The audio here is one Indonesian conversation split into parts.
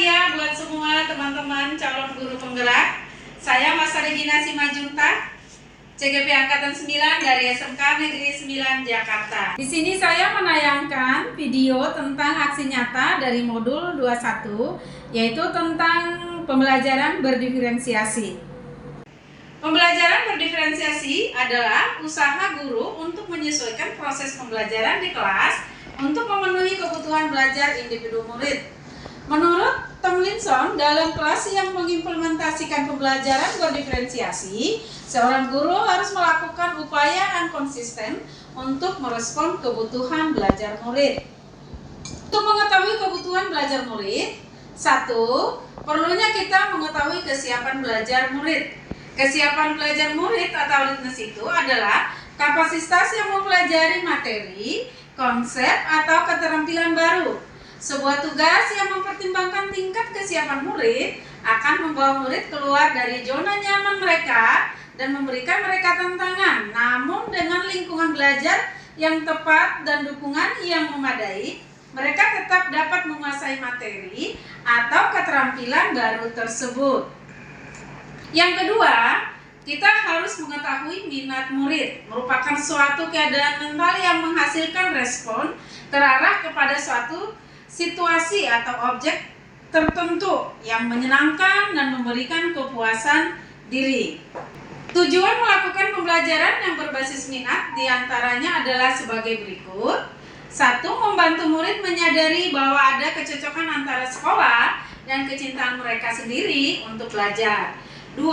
ya buat semua teman-teman calon guru penggerak. Saya Mas Regina Simajunta, CGP Angkatan 9 dari SMK Negeri 9 Jakarta. Di sini saya menayangkan video tentang aksi nyata dari modul 21, yaitu tentang pembelajaran berdiferensiasi. Pembelajaran berdiferensiasi adalah usaha guru untuk menyesuaikan proses pembelajaran di kelas untuk memenuhi kebutuhan belajar individu murid. Menurut Tomlinson, dalam kelas yang mengimplementasikan pembelajaran berdiferensiasi, seorang guru harus melakukan upaya yang konsisten untuk merespon kebutuhan belajar murid. Untuk mengetahui kebutuhan belajar murid, 1. Perlunya kita mengetahui kesiapan belajar murid. Kesiapan belajar murid atau readiness itu adalah kapasitas yang mempelajari materi, konsep, atau keterampilan baru. Sebuah tugas yang mempertimbangkan tingkat kesiapan murid akan membawa murid keluar dari zona nyaman mereka dan memberikan mereka tantangan, namun dengan lingkungan belajar yang tepat dan dukungan yang memadai, mereka tetap dapat menguasai materi atau keterampilan baru tersebut. Yang kedua, kita harus mengetahui minat murid, merupakan suatu keadaan mental yang menghasilkan respon terarah kepada suatu situasi atau objek tertentu yang menyenangkan dan memberikan kepuasan diri. Tujuan melakukan pembelajaran yang berbasis minat diantaranya adalah sebagai berikut. 1. Membantu murid menyadari bahwa ada kecocokan antara sekolah dan kecintaan mereka sendiri untuk belajar. 2.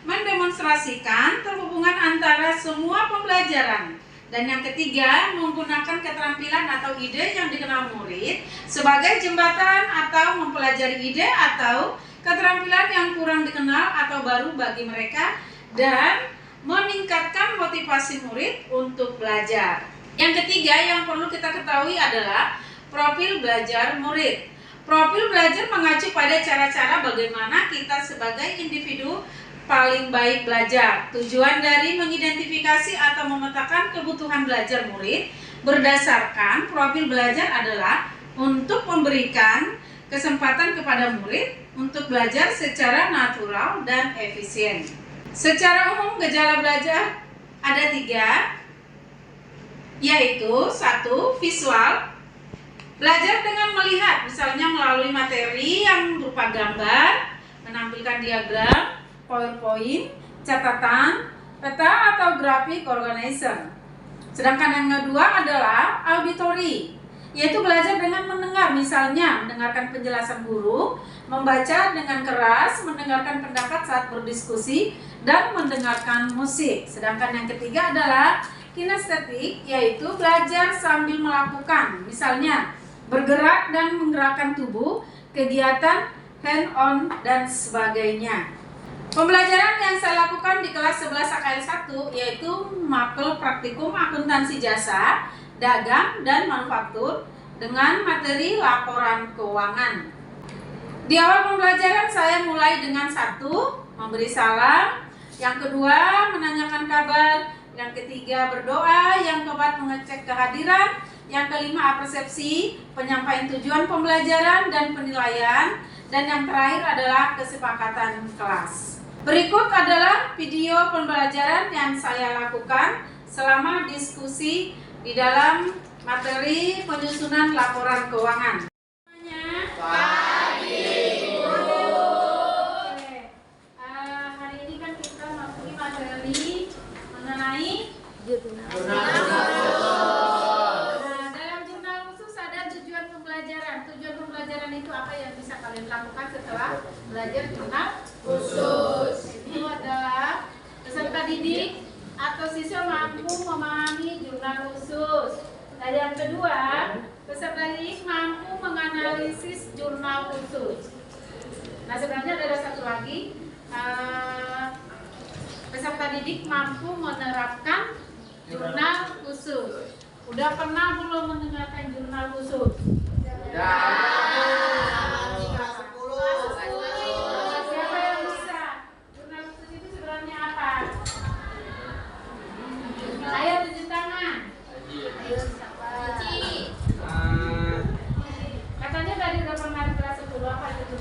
Mendemonstrasikan perhubungan antara semua pembelajaran. Dan yang ketiga, menggunakan keterampilan atau ide yang dikenal murid sebagai jembatan atau mempelajari ide atau keterampilan yang kurang dikenal atau baru bagi mereka dan meningkatkan motivasi murid untuk belajar. Yang ketiga yang perlu kita ketahui adalah profil belajar murid. Profil belajar mengacu pada cara-cara bagaimana kita sebagai individu paling baik belajar. Tujuan dari mengidentifikasi atau memetakan kebutuhan belajar murid berdasarkan profil belajar adalah untuk memberikan kesempatan kepada murid untuk belajar secara natural dan efisien. Secara umum gejala belajar ada 3, yaitu 1. Visual. Belajar dengan melihat, misalnya melalui materi yang berupa gambar, menampilkan diagram, PowerPoint, catatan, peta atau grafik organizer. Sedangkan yang kedua adalah auditory, yaitu belajar dengan mendengar, misalnya mendengarkan penjelasan guru, membaca dengan keras, mendengarkan pendapat saat berdiskusi, dan mendengarkan musik. Sedangkan yang ketiga adalah kinestetik, yaitu belajar sambil melakukan, misalnya bergerak dan menggerakkan tubuh, kegiatan hand-on, dan sebagainya. Pembelajaran yang saya lakukan di kelas 11 AKL 1 yaitu mapel praktikum akuntansi jasa, dagang, dan manufaktur dengan materi laporan keuangan. Di awal pembelajaran saya mulai dengan 1. Memberi salam, yang kedua menanyakan kabar, yang ketiga berdoa, yang keempat mengecek kehadiran, yang kelima apresiasi, penyampaian tujuan pembelajaran dan penilaian, dan yang terakhir adalah kesepakatan kelas. Berikut adalah video pembelajaran yang saya lakukan selama diskusi di dalam materi penyusunan laporan keuangan. Pagi, Guru. Hari ini kan kita memasuki materi mengenai jurnal. Dalam jurnal khusus ada tujuan pembelajaran. Tujuan pembelajaran itu apa yang bisa kalian lakukan setelah belajar jurnal khusus? Itu adalah peserta didik atau siswa mampu memahami jurnal khusus. Dan yang kedua, peserta didik mampu menganalisis jurnal khusus. Nah, sebenarnya ada satu lagi, peserta didik mampu menerapkan jurnal khusus. Udah pernah belum mendengarkan jurnal khusus? Ayo tunjuk tangan. Katanya tadi udah pernah di kelas 10 apa itu?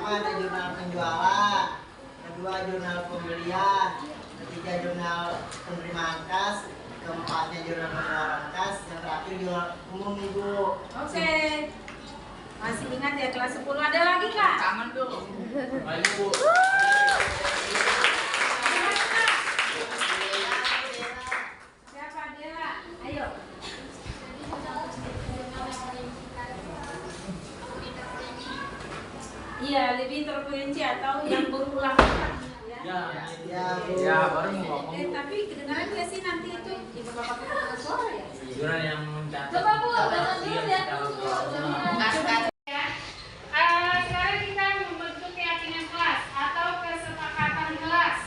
pertama ada jurnal penjualan, kedua jurnal pembelian, ketiga jurnal penerimaan kas, keempatnya jurnal pengeluaran kas, yang terakhir jurnal umum nih Bu. Oke. Masih ingat ya kelas 10 ada lagi nggak? Aman dong. Ayo Bu. Siapa Dela? Ayo. Iya, lebih terperinci atau yang berulang-ulang. Ya, baru mau ngomong. Tapi kedengaran nggak sih nanti itu? Ibu bapak kita suara ya? Jurnal yang mencatat. Coba Bu, baca dulu lihat dulu. Sekarang kita membentuk keyakinan kelas atau kesepakatan kelas.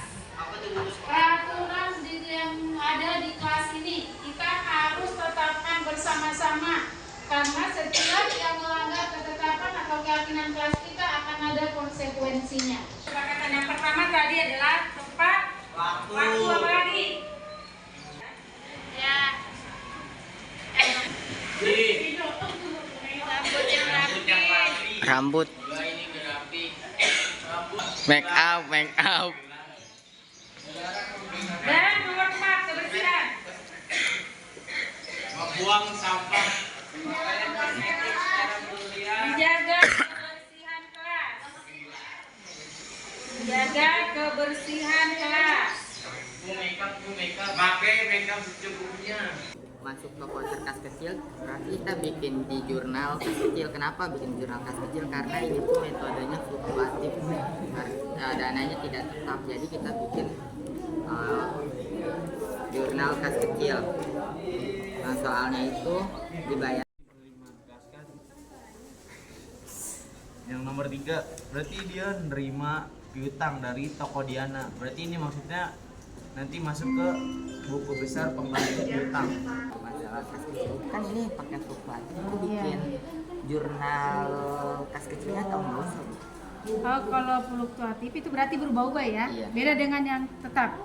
Peraturan yang ada di kelas ini kita harus tetapkan bersama-sama karena setiap yang melanggar ketetapan atau keyakinan kelas kita akan ada konsekuensinya. Kesepakatan yang pertama tadi adalah tempat, waktu apa lagi? Ya. Rambut, make up, Dan nomor 4 kebersihan. Membuang sampah. Menjaga kebersihan kelas. Menjaga kebersihan kelas. Make up. Pakai make up secukupnya. masuk ke voucher kas kecil. Kita bikin di jurnal kas kecil. Kenapa bikin jurnal kas kecil? Karena ini tuh metodenya fluktuatif, dananya tidak tetap. Jadi kita bikin jurnal kas kecil. Nah, soalnya itu dibayar. Yang nomor 3, berarti dia nerima piutang dari toko Diana. Berarti ini maksudnya nanti masuk ke buku besar pembagian piutang. Masalah kas kecil kan ini pakai fluktuatif. Aku bikin jurnal kas kecilnya tahun nggak usah. Oh, kalau fluktuatif itu berarti berubah-ubah ya? Iya. Beda dengan yang tetap.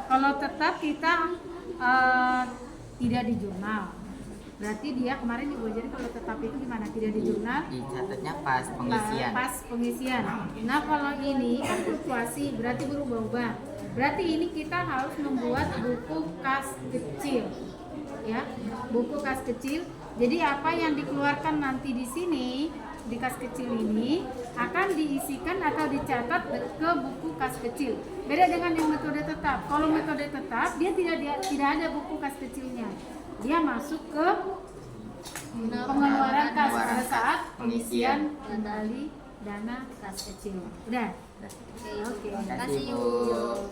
Kalau tetap kita tidak di jurnal. Berarti dia kemarin juga jadi kalau tetap itu gimana? Tidak di jurnal? Dicatatnya pas pengisian. Pas pengisian. Nah, kalau ini kan fluktuasi berarti berubah-ubah. Berarti ini kita harus membuat buku kas kecil. Ya, buku kas kecil. Jadi apa yang dikeluarkan nanti di sini di kas kecil ini akan diisikan atau dicatat ke buku kas kecil. Beda dengan yang metode tetap. Kalau metode tetap dia tidak ada buku kas kecilnya. Dia masuk ke pengeluaran kas pada saat pengisian kembali dana kas kecil. Udah? Oke. Terima kasih Bu.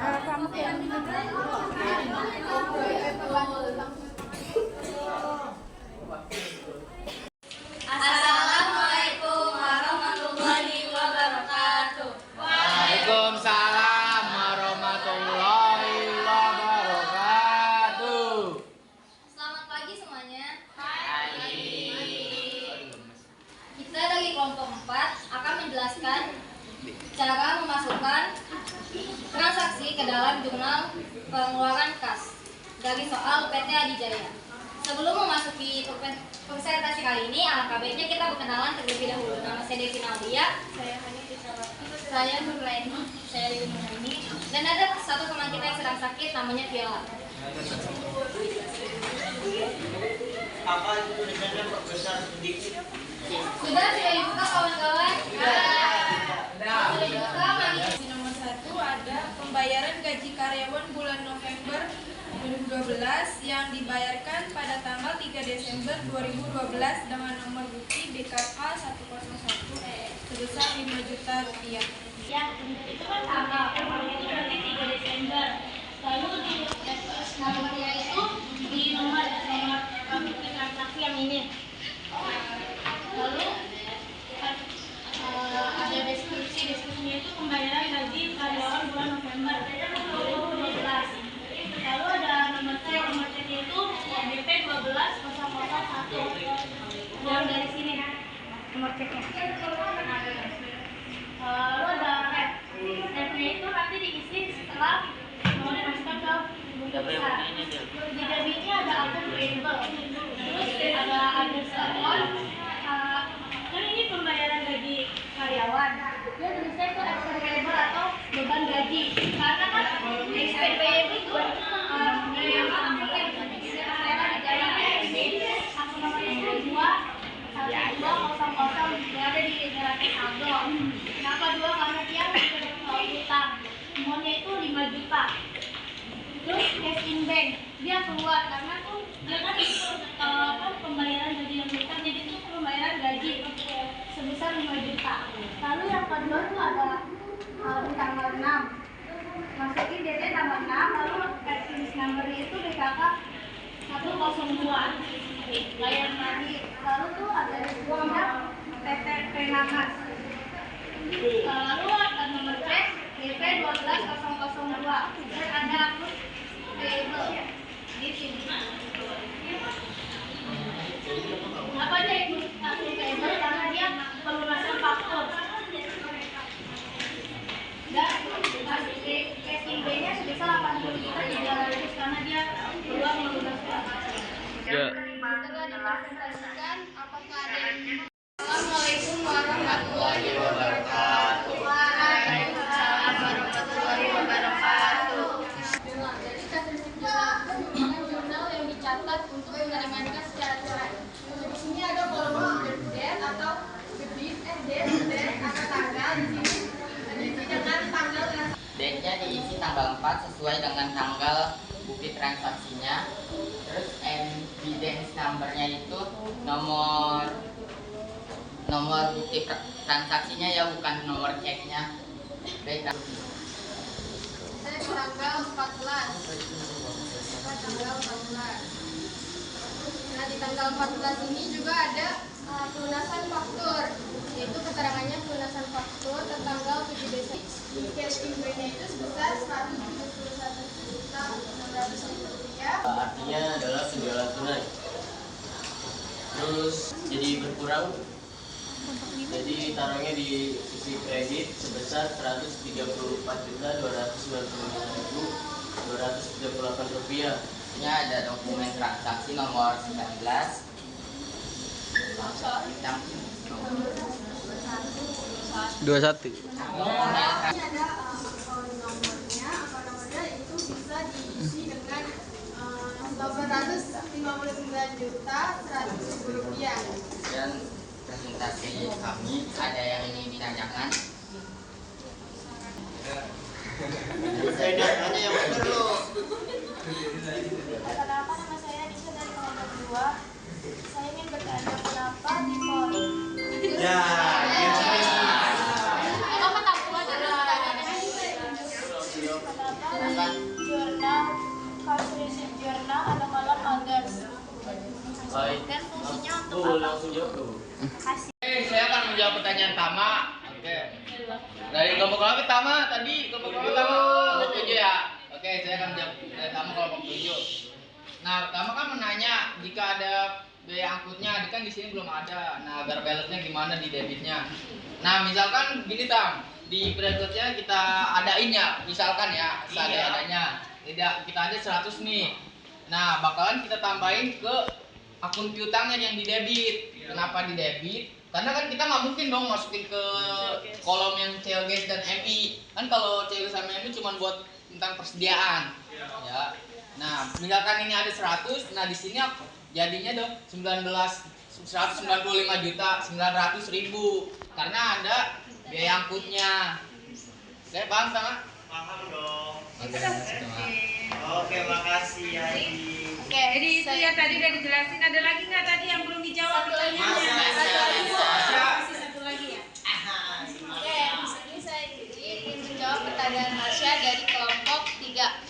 Kamu Assalamualaikum warahmatullahi wabarakatuh. Waalaikumsalam warahmatullahi wabarakatuh. Selamat pagi semuanya. Kita dari kelompok 4 akan menjelaskan cara memasukkan transaksi ke dalam jurnal pengeluaran kas dari soal PT Adijaya. Sebelum memasuki presentasi kali ini, alangkah baiknya kita berkenalan terlebih dahulu. Nama saya Devi Nadia, saya Nurlaini, saya Dewi Nurlaini, dan ada satu teman kita yang sedang sakit, namanya Viola. Apa itu tulisannya Pak besar sedikit? Sudah dibuka kawan-kawan? Sudah dibuka, mari. Nomor 1 ada pembayaran gaji karyawan bulan November 2012 yang dibayarkan pada tanggal 3 Desember 2012 dengan nomor bukti BKK 101 sebesar 5 juta rupiah. Ya, itu kan tanggal, itu berarti 3 Desember. Lalu di nomornya itu di nomor bukti transaksi yang ini. Lalu ada deskripsinya itu pembayaran gaji karyawan bulan November 2012. Lalu ada nomor ceknya itu BP 12.001. Yang dari sini nomor ceknya. Lalu ada tabnya itu nanti diisi setelah mau dimasukkan ke buku besar. Di debitnya ada akun payable, terus ada underscore pakai saldo. Kenapa 2? Karena dia utang. Semuanya itu 5 juta. Terus cash in bank, dia keluar karena tuh dia kan pembayaran gaji yang besar, jadi itu pembayaran gaji sebesar 5 juta. Lalu yang kedua tuh ada di tanggal 6. Masukin DP tanggal 6, lalu reference number-nya itu BKK 102. Layar tadi. Lalu tuh ada rekening PT Penamas. Lalu ada nomor cek DP 12002. Dan ada akun payable di sini. Apa aja itu akun payable? Karena dia pelunasan faktur. Dan casing B-nya sebesar 80 juta 300 karena dia peluang melunaskan. Ya. Setelah dipresentasikan, apakah ada yang... Assalamualaikum warahmatullahi wabarakatuh. Waalaikumsalam warahmatullahi wabarakatuh. Jadi statistik jurnal yang dicatat untuk penerimaan kas secara cepat. Di sini ada kolom date atau date atau tanggal. Di sini diisi dengan tanggal. Date-nya diisi tanggal 4 sesuai dengan tanggal bukti transaksinya. Terus evidence number-nya itu nomor bukti transaksinya ya, bukan nomor ceknya. Baik. Saya tanggal 14. Nah, di tanggal 14 ini juga ada pelunasan faktur, yaitu keterangannya pelunasan faktur tertanggal 7 Desember. Cash in-nya itu sebesar 171.600.000 rupiah. Artinya adalah penjualan tunai. Terus jadi berkurang. Jadi taruhnya di sisi kredit sebesar 134.299.238 rupiah. Ini ada dokumen transaksi nomor 19. Ini ada nomornya, itu bisa diisi dengan 859.100.000 rupiah. Dan presentasi kami ada yang ingin ditanyakan. Hanya yang benar lo. Kenapa nama saya Disa dari kelompok 2? Saya ingin bertanya kenapa di forum. Ya, Kenapa jurnal cash receipt jurnal ada kolom others? Baik. Dan fungsinya untuk Boleh apa? langsung jawab tuh. Kasih. Saya akan menjawab pertanyaan Tama. Oke. Dari kelompok berapa Tama tadi? Kelompok berapa Tama? Kelompok 7 ya. Oke, saya akan menjawab dari Tama kelompok 7. Nah, Tama kan menanya jika ada biaya angkutnya, kan di sini belum ada. Nah, agar balance-nya gimana di debitnya? Nah, misalkan gini Tam, di berikutnya kita adain ya, misalkan ya, seadanya. Tidak, kita ada 100 nih. Nah, bakalan kita tambahin ke akun piutangnya yang di debit. Kenapa di debit? Karena kan kita nggak mungkin dong masukin ke kolom yang CLGS dan MI. Kan kalau CLGS sama MI cuma buat tentang persediaan. Ya. Nah, misalkan ini ada 100, nah di sini jadinya dong 195.900.000 karena ada biaya angkutnya. Saya paham sama? paham dong. Oke, Oke, makasih ya. Oke, jadi itu ya tadi udah dijelasin. Ada lagi nggak tadi yang belum dijawab pertanyaannya? Masih satu lagi ya? Oke, di sini saya ingin menjawab pertanyaan Masya dari kelompok 3.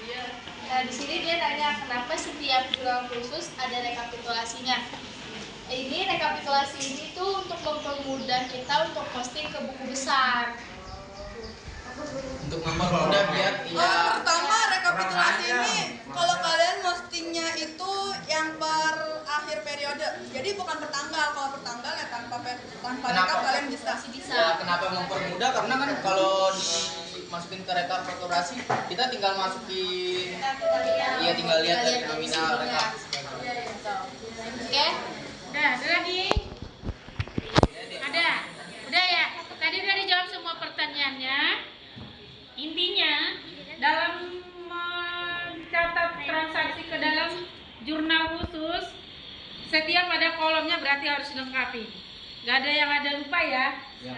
Ya. Nah, di sini dia tanya kenapa setiap jurnal khusus ada rekapitulasinya. Ini rekapitulasi ini tuh untuk mempermudah kita untuk posting ke buku besar. Untuk mempermudah biar Pertama rekapitulasi ini kalau kalian postingnya itu yang per akhir periode, jadi bukan per tanggal. Kalau per tanggal ya tanpa rekap kalian bisa. Ya, kenapa mempermudah? Karena kan kalau dimasukin ke rekapitulasi kita tinggal masukin, iya tinggal lihat dari nominal rekap. Oke. Udah, ada lagi? Ada? Udah ya? Tadi udah dijawab semua pertanyaannya. Intinya, dalam mencatat transaksi ke dalam jurnal khusus, setiap ada kolomnya berarti harus dilengkapi. nggak ada yang ada lupa ya,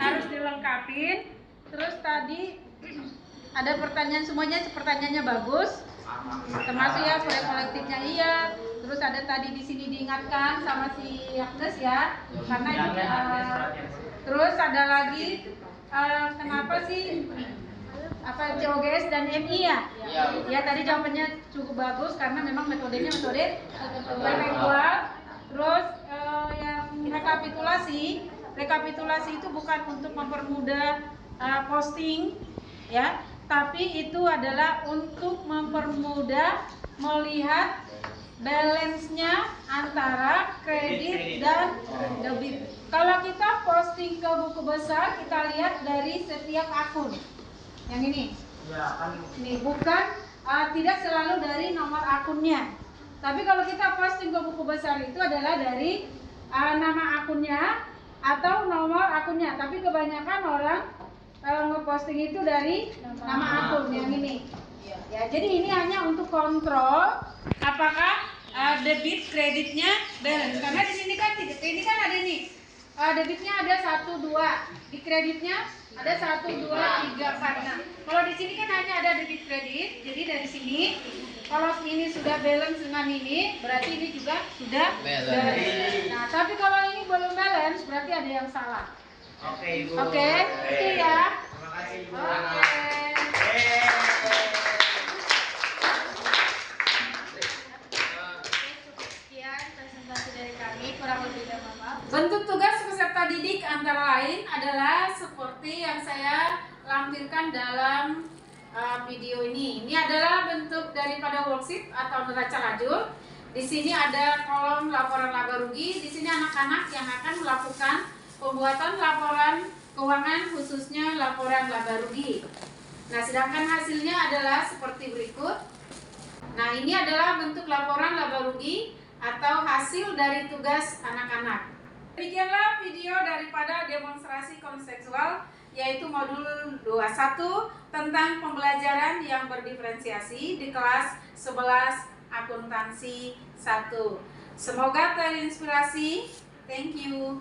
harus dilengkapin. Terus tadi ada pertanyaan, semuanya pertanyaannya bagus, termasuk ya proyek kolektifnya iya. Terus ada tadi di sini diingatkan sama si Agnes ya, karena terus ada lagi kenapa sih apa COGS dan MI ya? Ya tadi jawabannya cukup bagus karena memang metodenya metode perpetual. Terus yang rekapitulasi itu bukan untuk mempermudah posting ya, tapi itu adalah untuk mempermudah melihat balance-nya antara kredit dan debit. Kalau kita posting ke buku besar, kita lihat dari setiap akun. Yang ini. Ini bukan tidak selalu dari nomor akunnya. Tapi kalau kita posting ke buku besar itu adalah dari nama akunnya atau nomor akunnya. Tapi kebanyakan orang ngeposting itu dari nama akun yang ini. Ya, jadi ini hanya untuk kontrol apakah debit kreditnya balance. Karena di sini kan tidak, ini kan ada ini. Debitnya ada 1 2, di kreditnya ada 1 2 3 4. Nah, kalau di sini kan hanya ada debit kredit. Jadi dari sini kalau ini sudah balance dengan ini, berarti ini juga sudah balance. Nah, tapi kalau ini belum balance, berarti ada yang salah. Oke, Ibu. Oke, itu ya. Terima kasih, Ibu. Oke. Sekian presentasi dari kami, kurang lebihnya mohon maaf. Bentuk tugas peserta didik antara lain adalah seperti yang saya lampirkan dalam video ini. Ini adalah bentuk daripada worksheet atau neraca lajur. Di sini ada kolom laporan laba rugi. Di sini anak-anak yang akan melakukan pembuatan laporan keuangan, khususnya laporan laba rugi. Nah, sedangkan hasilnya adalah seperti berikut. Nah, ini adalah bentuk laporan laba rugi atau hasil dari tugas anak-anak. Demikianlah video daripada demonstrasi kontekstual, yaitu modul 21 tentang pembelajaran yang berdiferensiasi di kelas 11 akuntansi 1. Semoga terinspirasi. Thank you.